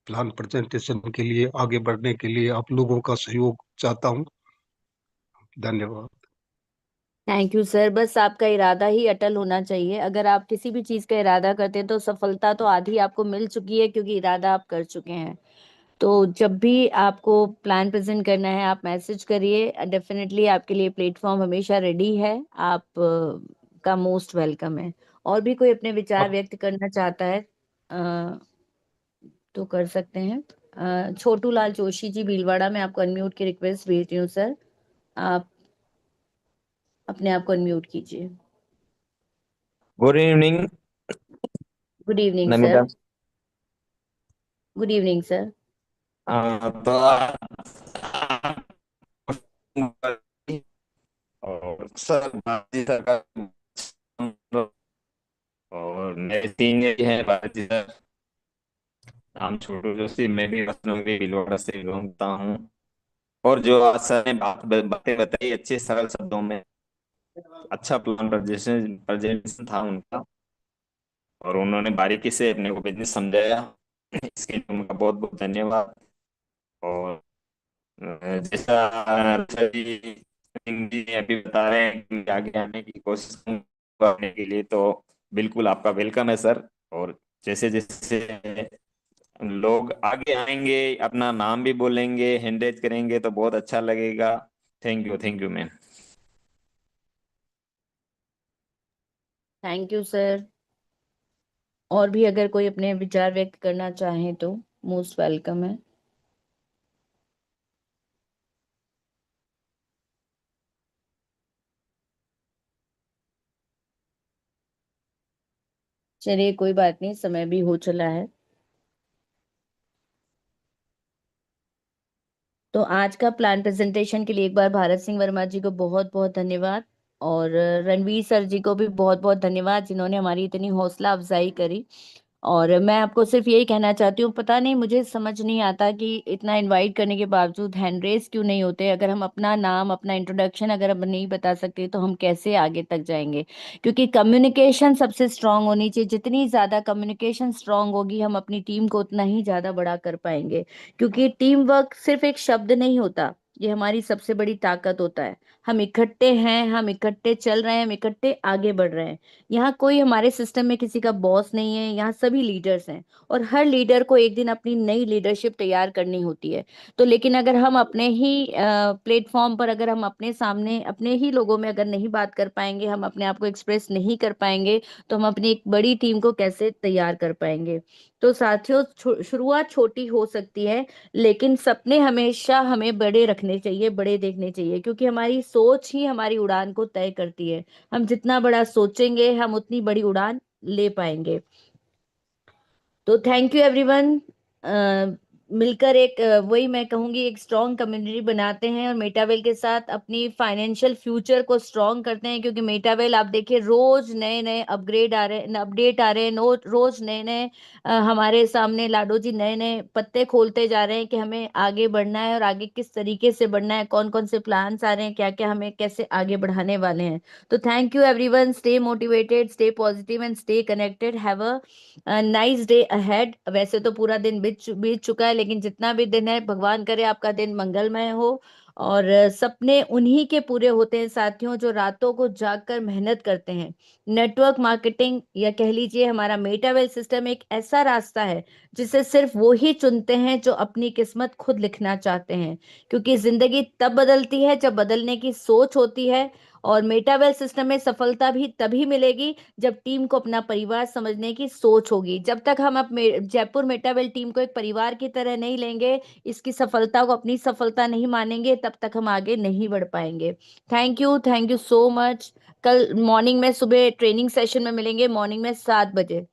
प्लान प्रेजेंटेशन के लिए आगे बढ़ने के लिए आप लोगों का सहयोग चाहता हूँ। धन्यवाद। Thank you sir. बस आपका इरादा ही अटल होना चाहिए। अगर आप किसी भी चीज का इरादा करते हैं तो सफलता तो आधी आपको मिल चुकी है, क्योंकि इरादा आप कर चुके हैं। तो जब भी आपको प्लान प्रेजेंट करना है आप मैसेज करिए, डेफिनेटली आपके लिए प्लेटफॉर्म हमेशा रेडी है। आप का मोस्ट वेलकम है। और भी कोई अपने विचार आप व्यक्त करना चाहता है तो कर सकते हैं। छोटू लाल जोशी जी भीलवाड़ा, मैं आपको अनम्यूट की रिक्वेस्ट भेज रही हूँ सर। आप अपने आप को अनम्यूट कीजिए। Good evening good evening Namita. Sir. Good evening sir. तो और सर भारतीय सरकार और मेरे सीनियर हैं भारतीय सर। नाम छोटू जोशी, मैं भी लखनऊ के भीलवाड़ा से बिलोंग करता हूँ। और जो आज सर ने बातें बताई अच्छे सरल शब्दों में, अच्छा प्लान प्रेजेंटेशन था उनका, और उन्होंने बारीकी से अपने को बिजनेस समझाया, इसके लिए उनका बहुत बहुत धन्यवाद। और जैसा सभी सिंह जी अभी बता रहे हैं कि आगे आने की कोशिश करने के लिए, तो बिल्कुल आपका वेलकम है सर। और जैसे जैसे लोग आगे आएंगे अपना नाम भी बोलेंगे, हैंडरेज करेंगे तो बहुत अच्छा लगेगा। Thank you ma'am. Thank you sir. और भी अगर कोई अपने विचार व्यक्त करना चाहे तो मोस्ट वेलकम है। चलिए कोई बात नहीं, समय भी हो चला है। तो आज का प्लान प्रेजेंटेशन के लिए एक बार भारत सिंह वर्मा जी को बहुत बहुत धन्यवाद। और रणवीर सर जी को भी बहुत बहुत धन्यवाद, जिन्होंने हमारी इतनी हौसला अफजाई करी। और मैं आपको सिर्फ यही कहना चाहती हूँ, पता नहीं मुझे समझ नहीं आता कि इतना इनवाइट करने के बावजूद हैंड रेस क्यों नहीं होते। अगर हम अपना नाम अपना इंट्रोडक्शन अगर हम नहीं बता सकते तो हम कैसे आगे तक जाएंगे। क्योंकि कम्युनिकेशन सबसे स्ट्रांग होनी चाहिए। जितनी ज्यादा कम्युनिकेशन स्ट्रांग होगी हम अपनी टीम को उतना ही ज्यादा बड़ा कर पाएंगे। क्योंकि टीम वर्क सिर्फ एक शब्द नहीं होता, ये हमारी सबसे बड़ी ताकत होता है। हम इकट्ठे हैं, हम इकट्ठे चल रहे हैं, हम इकट्ठे आगे बढ़ रहे हैं। यहाँ कोई हमारे सिस्टम में किसी का बॉस नहीं है, यहाँ सभी लीडर्स हैं। और हर लीडर को एक दिन अपनी नई लीडरशिप तैयार करनी होती है। तो लेकिन अगर हम अपने ही प्लेटफॉर्म पर, अगर हम अपने सामने अपने ही लोगों में अगर नहीं बात कर पाएंगे, हम अपने आप को एक्सप्रेस नहीं कर पाएंगे, तो हम अपनी एक बड़ी टीम को कैसे तैयार कर पाएंगे। तो साथियों, शुरुआत छोटी हो सकती है, लेकिन सपने हमेशा हमें बड़े रखने चाहिए, बड़े देखने चाहिए, क्योंकि हमारी सोच ही हमारी उड़ान को तय करती है। हम जितना बड़ा सोचेंगे हम उतनी बड़ी उड़ान ले पाएंगे। तो थैंक यू एवरीवन। मिलकर एक वही मैं कहूंगी एक स्ट्रॉन्ग कम्युनिटी बनाते हैं और मेटावेल के साथ अपनी फाइनेंशियल फ्यूचर को स्ट्रॉन्ग करते हैं, क्योंकि मेटावेल आप देखिए रोज नए नए अपग्रेड आ रहे हैं, अपडेट आ रहे हैं, रोज नए नए हमारे सामने लाडो जी नए नए पत्ते खोलते जा रहे हैं कि हमें आगे बढ़ना है और आगे किस तरीके से बढ़ना है, कौन कौन से प्लान्स आ रहे हैं, क्या क्या हमें कैसे आगे बढ़ाने वाले हैं। तो thank you everyone, stay motivated, stay positive and stay connected, have a nice day ahead. वैसे तो पूरा दिन बीत चुका है, लेकिन जितना भी दिन है भगवान करे आपका दिन मंगलमय हो। और सपने उन्हीं के पूरे होते हैं साथियों जो रातों को जागकर मेहनत करते हैं। नेटवर्क मार्केटिंग या कह लीजिए हमारा मेटावेल सिस्टम एक ऐसा रास्ता है जिसे सिर्फ वो ही चुनते हैं जो अपनी किस्मत खुद लिखना चाहते हैं, क्योंकि जिंदगी तब बदलती है जब बदलने की सोच होती है। और मेटावेल सिस्टम में सफलता भी तभी मिलेगी जब टीम को अपना परिवार समझने की सोच होगी। जब तक हम जयपुर मेटावेल टीम को एक परिवार की तरह नहीं लेंगे, इसकी सफलता को अपनी सफलता नहीं मानेंगे, तब तक हम आगे नहीं बढ़ पाएंगे। Thank you so much. कल मॉर्निंग में सुबह ट्रेनिंग सेशन में मिलेंगे, मॉर्निंग में 7 बजे।